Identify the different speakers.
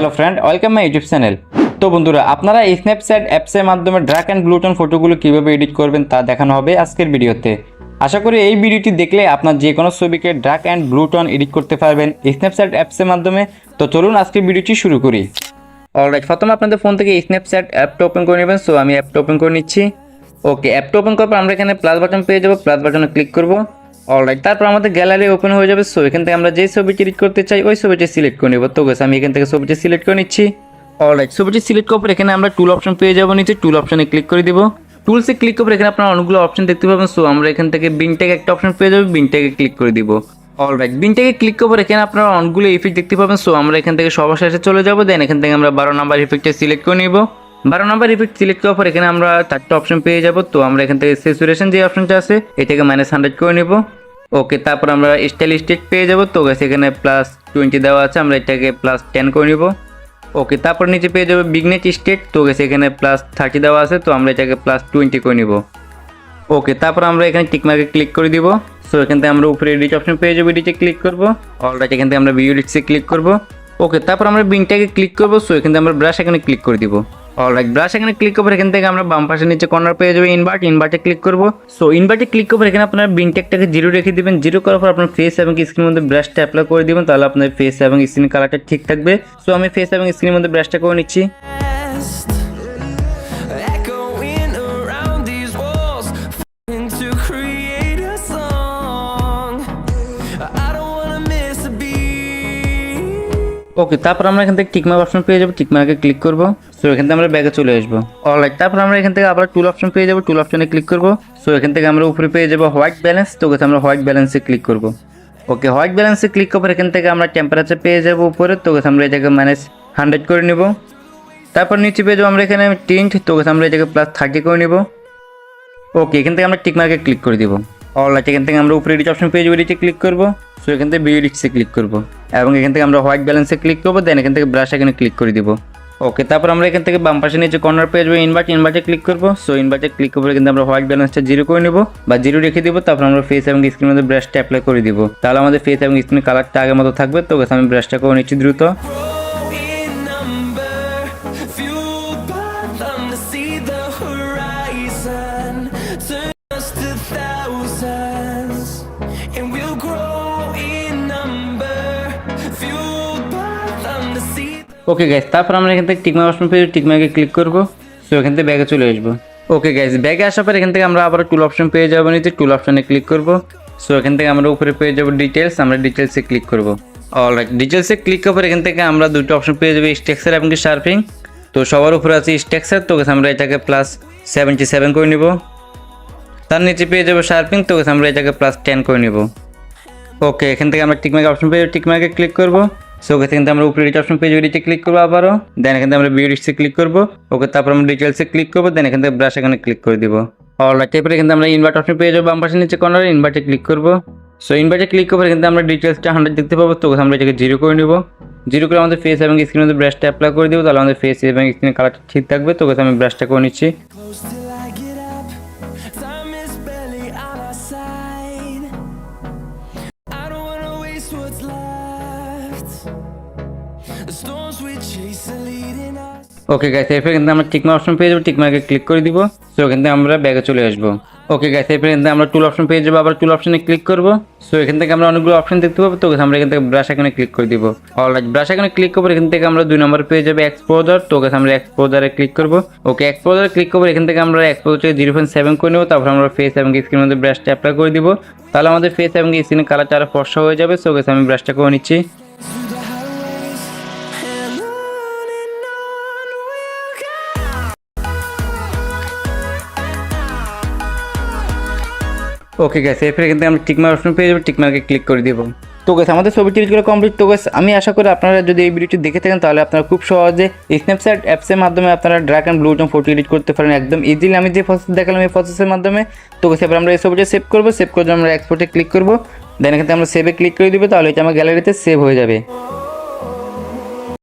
Speaker 1: Hello friend, welcome my YouTube channel. তো বন্ধুরা, আপনারা স্ন্যাপচ্যাট অ্যাপসের মাধ্যমে ড্র্যাগ অ্যান্ড গ্লুটন ফটোগুলো কীভাবে এডিট করবেন তা দেখানো হবে আজকের ভিডিওতে। আশা করি এই ভিডিওটি দেখলে আপনার যে কোনো ছবিকে ড্র্যাগ অ্যান্ড গ্লুটন এডিট করতে পারবেন স্ন্যাপচ্যাট অ্যাপসের মাধ্যমে। তো চলুন আজকের ভিডিওটি শুরু করি। অলরাইট, প্রথমে আপনাদের ফোন থেকে স্ন্যাপচ্যাট অ্যাপটা ওপেন করে নেবেন। সো আমি অ্যাপটা ওপেন করে নিচ্ছি। ওকে, অ্যাপটা ওপেন করার পর আমরা এখানে প্লাস বাটন পেয়ে যাবো, প্লাস বাটনে ক্লিক করবো। অলরাইট, তারপর আমাদের গ্যালারি ওপেন হয়ে যাবে। সো এখান থেকে আমরা যেই ছবিটি এডিট করতে চাই ওই ছবিটি সিলেক্ট করে নেব। তো গেছে আমি এখান থেকে ছবিটি সিলেক্ট করে নিচ্ছি। অলরাইট, ছবিটি সিলেক্ট করার পর এখানে আমরা টুল অপশন পেয়ে যাবো, নিচে টুল অপশনে ক্লিক করে দিব। টুলসে ক্লিক করে এখানে আপনারা অনেকগুলো অপশন দেখতে পাবেন। সো আমরা এখান থেকে বিনটেক একটা অপশন পেয়ে যাবো, বিনটেকে ক্লিক করে দিব। অলরাইট, বিনটেকে ক্লিক করার পর এখানে আপনারা অনেকগুলো ইফেক্ট দেখতে পাবেন। সো আমরা এখান থেকে সবার শেষে চলে যাবো, দেন এখান থেকে আমরা 12 নাম্বার ইফেক্টটা সিলেক্ট করে নিব। 12 নাম্বার ইফেক্ট সিলেক্ট করার পর এখানে আমরা 4টা অপশন পেয়ে যাবো। তো আমরা এখান থেকে স্যাচুরেশন যে অপশনটা আছে এটাকে -100 করে নেব। ওকে, তারপর আমরা স্টাইল স্টেট পেয়ে যাবো। তো গেছে এখানে +20 দেওয়া আছে, আমরা এটাকে +10 করে নিব। ওকে, তারপর নিচে পেয়ে যাবো বিগনেট স্টেট। তো গেছে এখানে +30 দেওয়া আছে, তো আমরা এটাকে +20 করে নিব। ওকে, তারপর আমরা এখানে টিকমার্কে ক্লিক করে দিব। সো এখান থেকে আমরা উপরে এডিট অপশন পেয়ে যাবো, এডিটে ক্লিক করব। অলরাইট, এখান থেকে আমরা ভিউ এডিটসে ক্লিক করব। ওকে, তারপর আমরা বিনটাকে ক্লিক করব। সো এখান থেকে আমরা ব্রাশ এখানে ক্লিক করে দিব। অলরাইট, ব্রাশ এখানে ক্লিক করব। এখান থেকে আমরা বাম পাশে নিচে কর্নার পেয়ে যাবো ইনভার্টে ক্লিক করব। সো ইনভার্টে ক্লিক করব। এখানে আপনার বিনটেকটাকে 0 রেখে দিবেন। 0 করার পর আপনার ফেস এবং স্ক্রিনের মধ্যে ব্রাশটা অ্যাপ্লাই করে দিবেন, তাহলে আপনার ফেস এবং স্ক্রিন কালারটা ঠিক থাকবে। সো আমি ফেস এবং স্ক্রিনের মধ্যে ব্রাশটা করে নিচ্ছি। ওকে, তারপর আমরা এখান থেকে টিকমার্ক অপশন পেয়ে যাবো, টিকমার্কে ক্লিক করব। সো এখান থেকে আমরা ব্যাগে চলে আসবো। অলরাইট, তারপর আমরা এখান থেকে আবার টুল অপশন পেয়ে যাবো, টুল অপশনে ক্লিক করব। সো এখান থেকে আমরা উপরে পেয়ে যাবো হোয়াইট ব্যালেন্স। তো আমরা হোয়াইট ব্যালেন্সে ক্লিক করব। ওকে, হোয়াইট ব্যালেন্সে ক্লিক করার এখান থেকে আমরা টেম্পারেচার পেয়ে যাবো উপরে। তো আমরা এটাকে -100 করে নেব। তারপর নিচে পেয়ে যাবো আমরা এখানে টিন্ট। তো আমরা এটাকে +30 করে নেব। ওকে, এখান থেকে আমরা টিকমার্কে ক্লিক করে দিব। অলরাইট, এখান থেকে আমরা উপরে এডিট অপশন পেয়ে যাবো, এডিটে ক্লিক করব। সো এখান থেকে ভিউ এডিটসে ক্লিক করব এবং এখান থেকে আমরা হোয়াইট ব্যালেন্সে ক্লিক করব, দেন এখান থেকে ব্রাশ এখানে ক্লিক করে দিব। ওকে, তারপর আমরা এখান থেকে বাম পাশে নিচে কর্নার পেয়ে যাবো ইনভার্টে ক্লিক করব। সো ইনভার্টে ক্লিক করে কিন্তু আমরা হোয়াইট ব্যালেন্সটা 0 করে নেব বা 0 রেখে দিব। তারপর আমরা ফেস এবং স্ক্রিনের মধ্যে ব্রাশটা অ্যাপ্লাই করে দিব, তাহলে আমাদের ফেস এবং স্ক্রিনের কালারটা আগের মতো থাকবে। তো আমি ব্রাশটা করে নিচ্ছি দ্রুত। ওকে গাইস, তারপর আমরা এখান থেকে টিকমার্ক অপশন পেয়ে টিকমার্কে ক্লিক করব। সো এখান থেকে ব্যাগে চলে আসবো। ওকে গাইস, ব্যাগে আসার পর এখান থেকে আমরা আবার টুল অপশন পেয়ে যাবো, নিচে টুল অপশনে ক্লিক করব। সো এখান থেকে আমরা উপরে পেয়ে যাবো ডিটেলস, আমরা ডিটেলসে ক্লিক করব। অলরাইট, ডিটেলসে ক্লিক করার পর এখান থেকে আমরা দুটো অপশন পেয়ে যাবো, স্ট্রাকচার এবং শার্পিং। তো সবার উপরে আছে স্ট্রাকচার। তো আমরা এটাকে +77 করে নিব। তার নিচে পেয়ে যাবো শার্পিং। তো আমরা এটাকে +10 করে নিব। ওকে, এখান থেকে আমরা টিকমার্ক অপশন পেয়ে টিকমার্কে ক্লিক করব। সো এখান থেকে আমরা উপরে এডিট অপশন পেয়ে এডিটে ক্লিক করবো আবারও, দেন এখান থেকে আমরা ভিউ এডিটসে ক্লিক করবো। ওকে, তারপর আমরা ডিটেলসে ক্লিক করবো, দেন এখান থেকে ব্রাশ এখানে ক্লিক করে দিব। অলরাইট, এরপরে এখান থেকে আমরা ইনভার্ট অপশন পেয়ে যাবো, বাম পাশে নিচে কর্নারে ইনভার্টে ক্লিক করবো। সো ইনভার্টে ক্লিক করবো, এখান থেকে আমরা ডিটেলসটা 100 দেখতে পাবো। তো আমরা এটাকে 0 করে নিব। 0 করে আমাদের ফেস এবং স্ক্রিনের মধ্যে ব্রাশটা অ্যাপ্লাই করে দিব, তাহলে আমাদের ফেস এবং স্ক্রিনের কালারটা ঠিক থাকবে। তো আমি ব্রাশটা করে নিচ্ছি। ওকে গাইস, এরপর কিন্তু আমরা টিকমার্ক অপশন পেয়ে যাবো, টিকমার্কে ক্লিক করে দিব। সো এখান থেকে আমরা ব্যাগে চলে আসবো। ওকে গাইস, এরপর কিন্তু আমরা টুল অপশন পেয়ে যাবো, আবার টুল অপশনে ক্লিক করব। সো এখান থেকে আমরা অনেকগুলো অপশন দেখতে পাবো। তো আমরা এখান থেকে ব্রাশ এখানে ক্লিক করে দিব। অলরাইট, ব্রাশ এখানে ক্লিক করবো। এখান থেকে আমরা 2 নম্বর পেয়ে যাবো এক্সপোজার। তো আমরা এক্সপোজারে ক্লিক করব। ওকে, এক্সপোজারে ক্লিক করবো। এখান থেকে আমরা এক্সপোজারকে 0.7 করে নেব। তারপর আমরা ফেস এবং স্ক্রিনের মধ্যে ব্রাশটা অ্যাপ্লাই করে দিব, তাহলে আমাদের ফেস এবং স্ক্রিনের কালারটা আরো ফর্সা হয়ে যাবে। সো আমি ব্রাশটা করে নিচ্ছি। ওকে গাইস, এরপরে কিন্তু আমরা টিকমার্ক অপশন পেয়ে যাবো, টিকমার্কে ক্লিক করে দিব। তো গাইস, আমাদের ছবিটি এডিট করা কমপ্লিট। তো গাইস, আমি আশা করি আপনারা যদি এই ভিডিওটি দেখে থাকেন তাহলে আপনারা খুব সহজে স্ন্যাপচ্যাট অ্যাপসের মাধ্যমে আপনারা drag and gluten photo edit করতে পারেন একদম ইজিলি। আমি যে প্রসেস দেখালাম এই প্রসেসের মাধ্যমে। তো গাইস, এবার আমরা এই ছবিটা সেভ করবো। সেভ করে আমরা এক্সপোর্টে ক্লিক করবো, দেন এখান থেকে আমরা সেভে ক্লিক করে দিব, তাহলে এটা আমার গ্যালারিতে সেভ হয়ে যাবে।